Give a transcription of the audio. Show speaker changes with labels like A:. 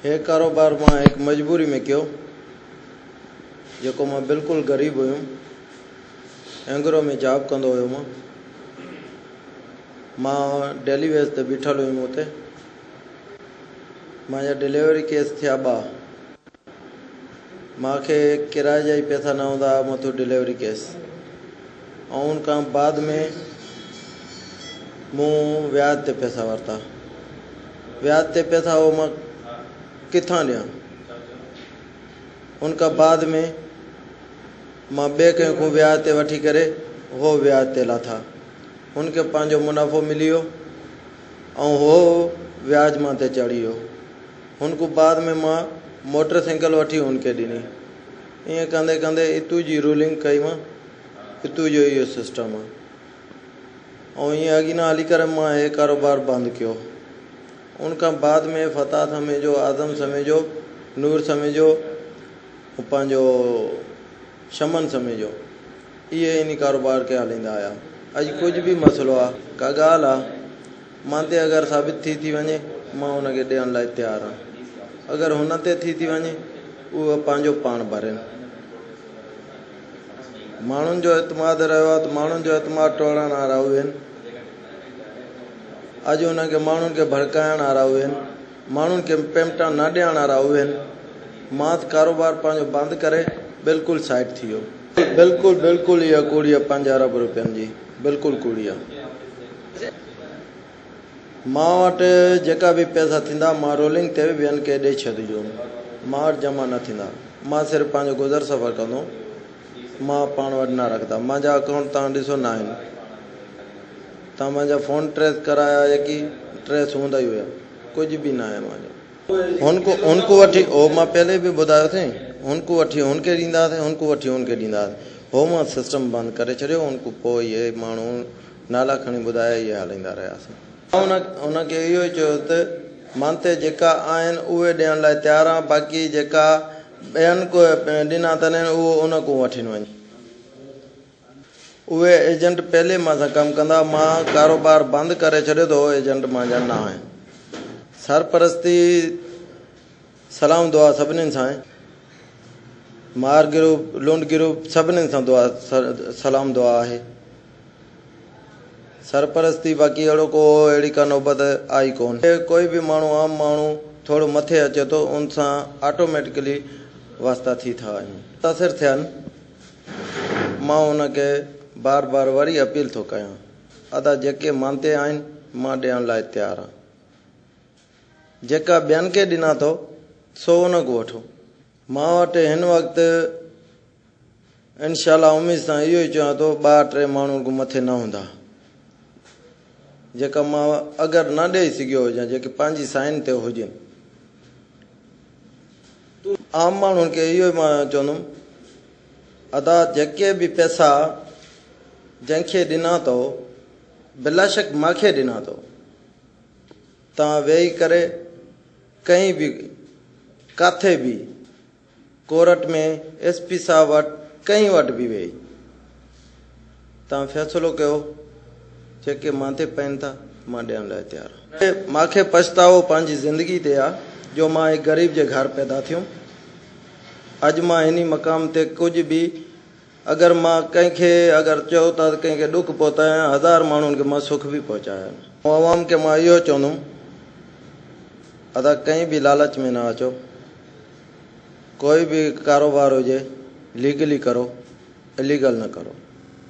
A: हे कारोबार मां एक मजबूरी में कयो जेको मां बिल्कुल गरीब हुयुमि एंगरो में जॉब कंदो हुयुमि मां डेली वेज ते बीठल हुयुमि उते मुंहिंजा डिलीवरी केस थिया 2 मूंखे किराए जा ही पैसा न हूंदा मथो डिलीवरी केस ऐं उन खां बाद में मूं व्याज ते पैसा वरिता व्याज ते पैसा वो मां किथां ॾियां उनखां बाद में मां ॿिए कंहिंखां व्याज ते वठी करे हो व्याज ते लाथा उनखे पंहिंजो मुनाफ़ो मिली वियो ऐं हो व्याज मां ते चढ़ी वियो उनखां बाद में मां मोटरसाइकिल वठी उनखे ॾिनी ईअं कंदे कंदे इतू जी रूलिंग कई मां इतू जो इहो सिस्टम आहे ऐं ईअं अॻियां हली करे मां हे कारोबार बंदि कयो उनखां बाद में फताह समेजो आज़म समेजो नूर समेजो पंहिंजो शमन समेजो इहे इन कारोबार खे हलाईंदा आया अॼु कुझु बि मसइलो आहे का ॻाल्हि आहे मां ते अगरि साबित थी वञे मां हुनखे ॾियण लाइ तयारु आहियां अगरि हुन ते थी वञे उहो पंहिंजो पाण भरनि माण्हुनि जो एतमाद रहियो आहे त माण्हुनि जो एतमाद टोड़ण वारा उहे आहिनि अॼु हुनखे माण्हुनि खे भड़काइण वारा उहे आहिनि माण्हुनि खे पेमेंटा न ॾियण वारा उहे आहिनि मां कारोबार पंहिंजो बंदि करे बिल्कुलु साइड थी वियो बिल्कुलु इहा कूड़ी आहे 5 अरब रुपयनि जी बिल्कुलु कूड़ी आहे मां वटि जेका बि पैसा थींदा मां रोलिंग ते ॿियनि खे ॾेई छॾिजो मां वटि जमा न थींदा मां सिर्फ़ु पंहिंजो गुज़र सफ़र कंदो मां पाण वटि न रखंदा मुंहिंजा अकाउंट तव्हां ॾिसो न आहिनि तव्हां मुंहिंजा फ़ोन ट्रेस कराया की ट्रेस हूंदा ई हुया कुझु बि न आहे मुंहिंजो हुनको वठी हो मां पहले बि ॿुधायोसीं हुनको वठी हुनखे ॾींदासीं हुनको वठी हुनखे ॾींदासीं हो मां सिस्टम बंदि करे छॾियो हुनको पोइ इहे माण्हू नाला खणी ॿुधाया इहे हलाईंदा रहियासीं हुनखे इहो ई चयो त मां ते जेका आहिनि उहे ॾियण लाइ तयारु आहे बाक़ी जेका ॿियनि को ॾिना अथनि उहो उन को वठी वञे उहे एजेंट पहले मां सां कमु कंदा मां कारोबार बंदि करे छॾियो त उहो एजेंट मुंहिंजा न आहिनि सरपरस्ती सलाम दुआ सभिनीनि सां आहे मार गिरूप लूंड गिरूप सभिनीनि सां दुआ सलाम दुआ आहे सरपरस्ती बाक़ी अहिड़ो अहिड़ी का नौबत आई कोन कोई बि माण्हू आम माण्हू थोरो मथे अचे थो उन सां ऑटोमेटिकली वास्ता थी था वञनि मुतासिर थियनि मां हुनखे बार बार वरी अपील थो कयां अदा जेके मानते आहिनि मां ॾियण लाइ तयारु आहियां जेका ॿियनि खे ॾिना अथव सो उन खां वठो मां वटि हिन वक़्तु इनशा उमेद सां इहो ई चवां थो 2-3 माण्हुनि खां मथे न हूंदा जेका मां अगरि न ॾेई सघियो हुजां जेके पंहिंजी साइन ते हुजनि आम माण्हुनि खे इहो ई मां चवंदुमि अदा जेके बि पैसा जंहिंखे ॾिना अथव बिलाशक मूंखे ॾिना अथव तव्हां वेही करे कहीं बि काथे बि कोर्ट में SP साहब वटि कहीं वटि बि वेही तव्हां फ़ैसिलो कयो जेके माथे पइनि था मां ॾियण लाइ तयारु आहियां मूंखे पछतावो पंहिंजी ज़िंदगी ते आहे जो मां हिकु ग़रीब जे घर पैदा थियुमि अॼु मां हिन मक़ाम ते कुझु बि अगरि मां कंहिंखे अगरि चयो था त कंहिंखे ॾुख पहुचायां 1000 माण्हुनि खे मां सुख बि पहुचाया ऐं आवाम खे मां इहो चवंदुमि अदा कंहिं बि लालच में न अचो कोई बि कारोबार हुजे लीगली करो इलीगल न करो